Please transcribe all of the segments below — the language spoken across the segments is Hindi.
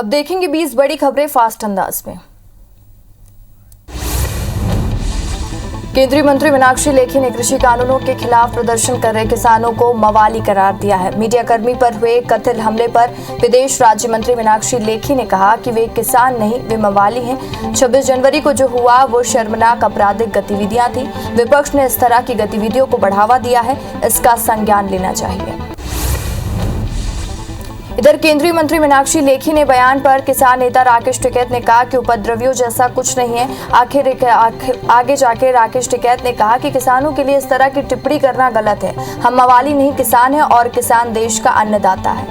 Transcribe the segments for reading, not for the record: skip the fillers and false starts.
अब देखेंगे 20 बड़ी खबरें फास्ट अंदाज में। केंद्रीय मंत्री मीनाक्षी लेखी ने कृषि कानूनों के खिलाफ प्रदर्शन कर रहे किसानों को मवाली करार दिया है। मीडिया कर्मी पर हुए कथित हमले पर विदेश राज्य मंत्री मीनाक्षी लेखी ने कहा कि वे किसान नहीं, वे मवाली हैं। 26 जनवरी को जो हुआ वो शर्मनाक आपराधिक गतिविधियां थी। विपक्ष ने इस तरह की गतिविधियों को बढ़ावा दिया है, इसका संज्ञान लेना चाहिए। इधर केंद्रीय मंत्री मीनाक्षी लेखी ने बयान पर किसान नेता राकेश टिकैत ने कहा कि उपद्रवियों जैसा कुछ नहीं है। आगे जाके राकेश टिकैत ने कहा कि किसानों के लिए इस तरह की टिप्पणी करना गलत है। हम मवाली नहीं, किसान हैं और किसान देश का अन्नदाता है।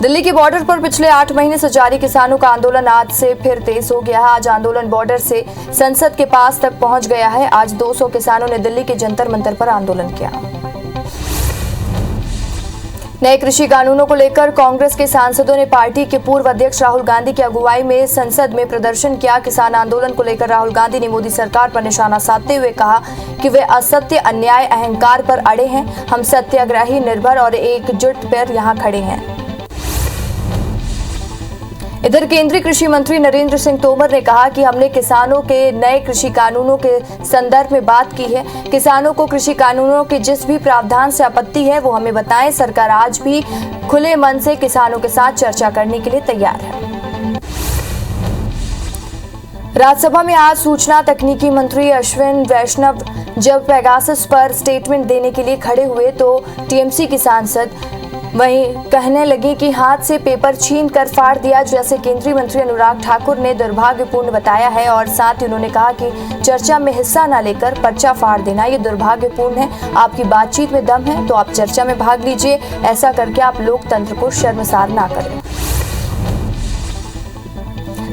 दिल्ली के बॉर्डर पर पिछले 8 महीने से जारी किसानों का आंदोलन आज से फिर तेज हो गया है। आज आंदोलन बॉर्डर से संसद के पास तक पहुंच गया है। आज 200 किसानों ने दिल्ली के जंतर मंतर पर आंदोलन किया। नए कृषि कानूनों को लेकर कांग्रेस के सांसदों ने पार्टी के पूर्व अध्यक्ष राहुल गांधी की अगुवाई में संसद में प्रदर्शन किया। किसान आंदोलन को लेकर राहुल गांधी ने मोदी सरकार पर निशाना साधते हुए कहा कि वे असत्य, अन्याय, अहंकार पर अड़े हैं। हम सत्याग्रही, निर्भर और एकजुट पर यहां खड़े हैं। इधर केंद्रीय कृषि मंत्री नरेंद्र सिंह तोमर ने कहा कि हमने किसानों के नए कृषि कानूनों के संदर्भ में बात की है। किसानों को कृषि कानूनों के जिस भी प्रावधान से आपत्ति है वो हमें बताएं। सरकार आज भी खुले मन से किसानों के साथ चर्चा करने के लिए तैयार है। राज्यसभा में आज सूचना तकनीकी मंत्री अश्विन वैष्णव जब पेगासस पर स्टेटमेंट देने के लिए खड़े हुए तो टीएमसी की सांसद वहीं कहने लगी कि हाथ से पेपर छीन कर फाड़ दिया, जैसे केंद्रीय मंत्री अनुराग ठाकुर ने दुर्भाग्यपूर्ण बताया है। और साथ ही उन्होंने कहा कि चर्चा में हिस्सा न लेकर पर्चा फाड़ देना ये दुर्भाग्यपूर्ण है। आपकी बातचीत में दम है तो आप चर्चा में भाग लीजिए, ऐसा करके आप लोकतंत्र को शर्मसार ना करें।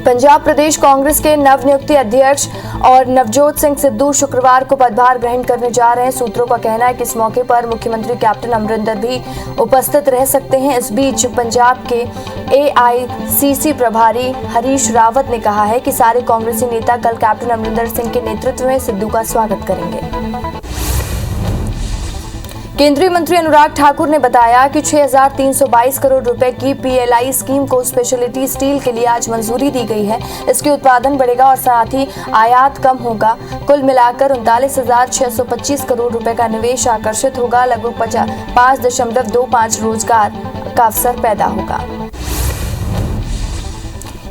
पंजाब प्रदेश कांग्रेस के नवनियुक्त अध्यक्ष और नवजोत सिंह सिद्धू शुक्रवार को पदभार ग्रहण करने जा रहे हैं। सूत्रों का कहना है कि इस मौके पर मुख्यमंत्री कैप्टन अमरिंदर भी उपस्थित रह सकते हैं। इस बीच पंजाब के एआईसीसी प्रभारी हरीश रावत ने कहा है कि सारे कांग्रेसी नेता कल कैप्टन अमरिंदर सिंह के नेतृत्व में सिद्धू का स्वागत करेंगे। केंद्रीय मंत्री अनुराग ठाकुर ने बताया कि 6,322 करोड़ रुपए की पीएलआई स्कीम को स्पेशलिटी स्टील के लिए आज मंजूरी दी गई है। इसके उत्पादन बढ़ेगा और साथ ही आयात कम होगा। कुल मिलाकर 39,625 करोड़ रुपए का निवेश आकर्षित होगा। लगभग 5.25 रोजगार का अवसर पैदा होगा।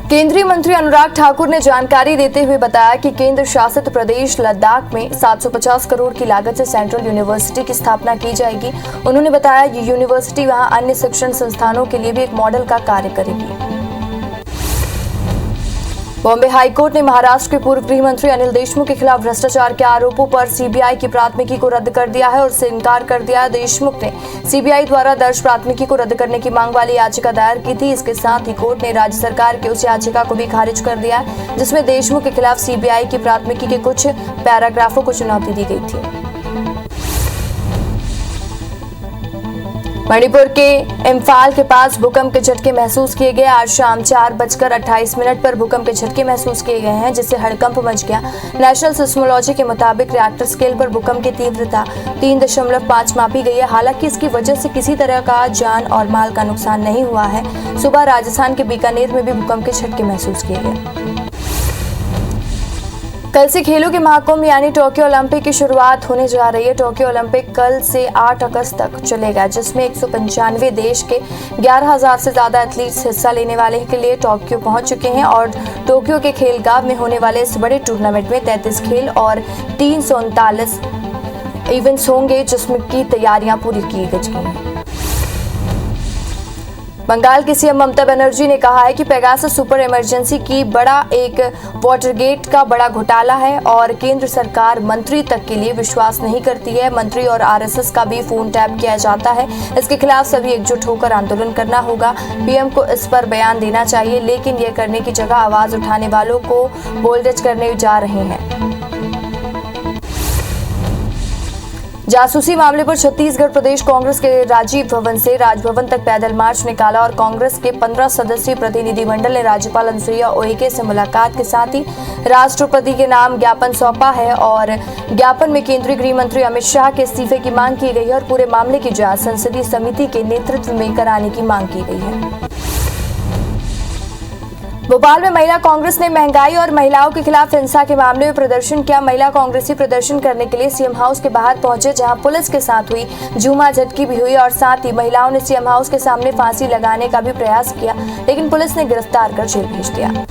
केंद्रीय मंत्री अनुराग ठाकुर ने जानकारी देते हुए बताया कि केंद्र शासित प्रदेश लद्दाख में 750 करोड़ की लागत से सेंट्रल यूनिवर्सिटी की स्थापना की जाएगी। उन्होंने बताया ये यूनिवर्सिटी वहां अन्य शिक्षण संस्थानों के लिए भी एक मॉडल का कार्य करेगी। बॉम्बे हाईकोर्ट ने महाराष्ट्र के पूर्व गृह मंत्री अनिल देशमुख के खिलाफ भ्रष्टाचार के आरोपों पर सीबीआई की प्राथमिकी को रद्द कर दिया है और उससे इनकार कर दिया। देशमुख ने सीबीआई द्वारा दर्ज प्राथमिकी को रद्द करने की मांग वाली याचिका दायर की थी। इसके साथ ही कोर्ट ने राज्य सरकार की उस याचिका को भी खारिज कर दिया जिसमें देशमुख के खिलाफ सीबीआई की प्राथमिकी के कुछ पैराग्राफों को चुनौती दी गई थी। मणिपुर के इम्फाल के पास भूकंप के झटके महसूस किए गए। आज शाम 4:28 पर भूकंप के झटके महसूस किए गए हैं जिससे हड़कंप मच गया। नेशनल सिस्मोलॉजी के मुताबिक रिएक्टर स्केल पर भूकंप की तीव्रता 3.5 मापी गई है। हालांकि इसकी वजह से किसी तरह का जान और माल का नुकसान नहीं हुआ है। सुबह राजस्थान के बीकानेर में भी भूकंप के झटके महसूस किए गए। कल से खेलों के महाकुंभ यानी टोक्यो ओलंपिक की शुरुआत होने जा रही है। टोक्यो ओलंपिक कल से 8 अगस्त तक चलेगा जिसमें 195 देश के 11,000 से ज्यादा एथलीट्स हिस्सा लेने वाले के लिए टोक्यो पहुंच चुके हैं और टोक्यो के खेलगांव में होने वाले इस बड़े टूर्नामेंट में 33 खेल और 339 इवेंट्स होंगे जिसमें की तैयारियां पूरी की गई हैं। बंगाल की सीएम ममता बनर्जी ने कहा है कि पेगासस सुपर इमरजेंसी की बड़ा एक वाटरगेट का बड़ा घोटाला है और केंद्र सरकार मंत्री तक के लिए विश्वास नहीं करती है। मंत्री और आरएसएस का भी फोन टैप किया जाता है। इसके खिलाफ सभी एकजुट होकर आंदोलन करना होगा। पीएम को इस पर बयान देना चाहिए लेकिन ये करने की जगह आवाज उठाने वालों को बोल्डज करने जा रहे हैं। जासूसी मामले पर छत्तीसगढ़ प्रदेश कांग्रेस के राजीव भवन से राजभवन तक पैदल मार्च निकाला और कांग्रेस के 15 सदस्यीय प्रतिनिधिमंडल ने राज्यपाल अनुसुईया उइके से मुलाकात के साथ ही राष्ट्रपति के नाम ज्ञापन सौंपा है और ज्ञापन में केंद्रीय गृह मंत्री अमित शाह के इस्तीफे की मांग की गई है और पूरे मामले की जांच संसदीय समिति के नेतृत्व में कराने की मांग की गई है। भोपाल में महिला कांग्रेस ने महंगाई और महिलाओं के खिलाफ हिंसा के मामले में प्रदर्शन किया। महिला कांग्रेसी प्रदर्शन करने के लिए सीएम हाउस के बाहर पहुंचे, जहां पुलिस के साथ हुई झूमाझटकी भी हुई और साथ ही महिलाओं ने सीएम हाउस के सामने फांसी लगाने का भी प्रयास किया, लेकिन पुलिस ने गिरफ्तार कर जेल भेज दिया।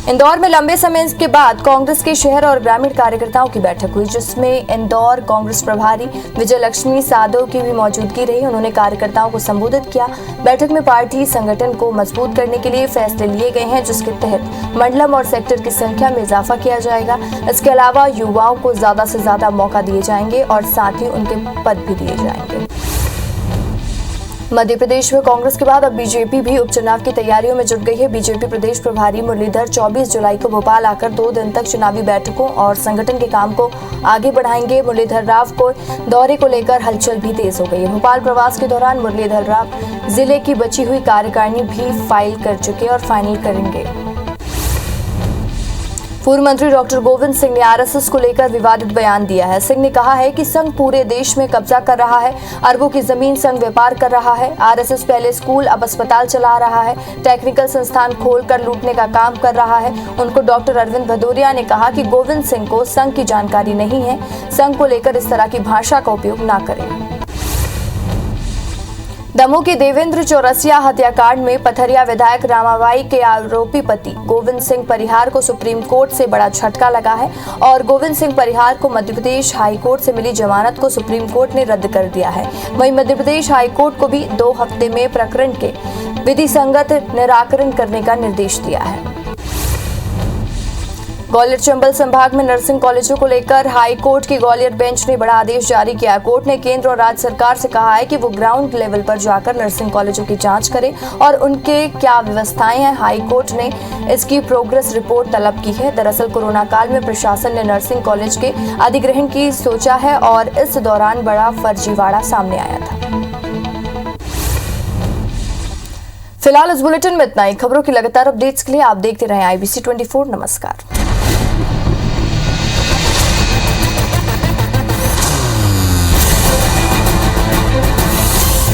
इंदौर में लंबे समय के बाद कांग्रेस के शहर और ग्रामीण कार्यकर्ताओं की बैठक हुई, जिसमें इंदौर कांग्रेस प्रभारी विजयलक्ष्मी साधव की भी मौजूदगी रही। उन्होंने कार्यकर्ताओं को संबोधित किया। बैठक में पार्टी संगठन को मजबूत करने के लिए फैसले लिए गए हैं, जिसके तहत मंडलम और सेक्टर की संख्या में इजाफा किया जाएगा। इसके अलावा युवाओं को ज्यादा से ज्यादा मौका दिए जाएंगे और साथ ही उनके पद भी दिए जाएंगे। मध्य प्रदेश में कांग्रेस के बाद अब बीजेपी भी उपचुनाव की तैयारियों में जुट गई है। बीजेपी प्रदेश प्रभारी मुरलीधर 24 जुलाई को भोपाल आकर 2 दिन तक चुनावी बैठकों और संगठन के काम को आगे बढ़ाएंगे। मुरलीधर राव को दौरे को लेकर हलचल भी तेज हो गई है। भोपाल प्रवास के दौरान मुरलीधर राव जिले की बची हुई कार्यकारिणी भी फाइल कर चुके और फाइनल करेंगे। पूर्व मंत्री डॉक्टर गोविंद सिंह ने आरएसएस को लेकर विवादित बयान दिया है। सिंह ने कहा है कि संघ पूरे देश में कब्जा कर रहा है, अरबों की जमीन संघ व्यापार कर रहा है। आरएसएस पहले स्कूल अब अस्पताल चला रहा है, टेक्निकल संस्थान खोलकर लूटने का काम कर रहा है। उनको डॉक्टर अरविंद भदौरिया ने कहा कि गोविंद सिंह को संघ की जानकारी नहीं है, संघ को लेकर इस तरह की भाषा का उपयोग न करें। दमोह के देवेंद्र चौरसिया हत्याकांड में पथरिया विधायक रामाबाई के आरोपी पति गोविंद सिंह परिहार को सुप्रीम कोर्ट से बड़ा झटका लगा है और गोविंद सिंह परिहार को मध्य प्रदेश हाई कोर्ट से मिली जमानत को सुप्रीम कोर्ट ने रद्द कर दिया है। वहीं मध्य प्रदेश हाई कोर्ट को भी 2 हफ्ते में प्रकरण के विधिसंगत निराकरण करने का निर्देश दिया है। ग्वालियर चंबल संभाग में नर्सिंग कॉलेजों को लेकर हाई कोर्ट की ग्वालियर बेंच ने बड़ा आदेश जारी किया। कोर्ट ने केंद्र और राज्य सरकार से कहा है कि वो ग्राउंड लेवल पर जाकर नर्सिंग कॉलेजों की जांच करें और उनके क्या व्यवस्थाएं हैं। हाई कोर्ट ने इसकी प्रोग्रेस रिपोर्ट तलब की है। दरअसल कोरोना काल में प्रशासन ने नर्सिंग कॉलेज के अधिग्रहण की सोचा है और इस दौरान बड़ा फर्जीवाड़ा सामने आया था। फिलहाल इस बुलेटिन में इतना ही। खबरों की लगातार अपडेट्स के लिए आप देखते रहें IBC 24। नमस्कार।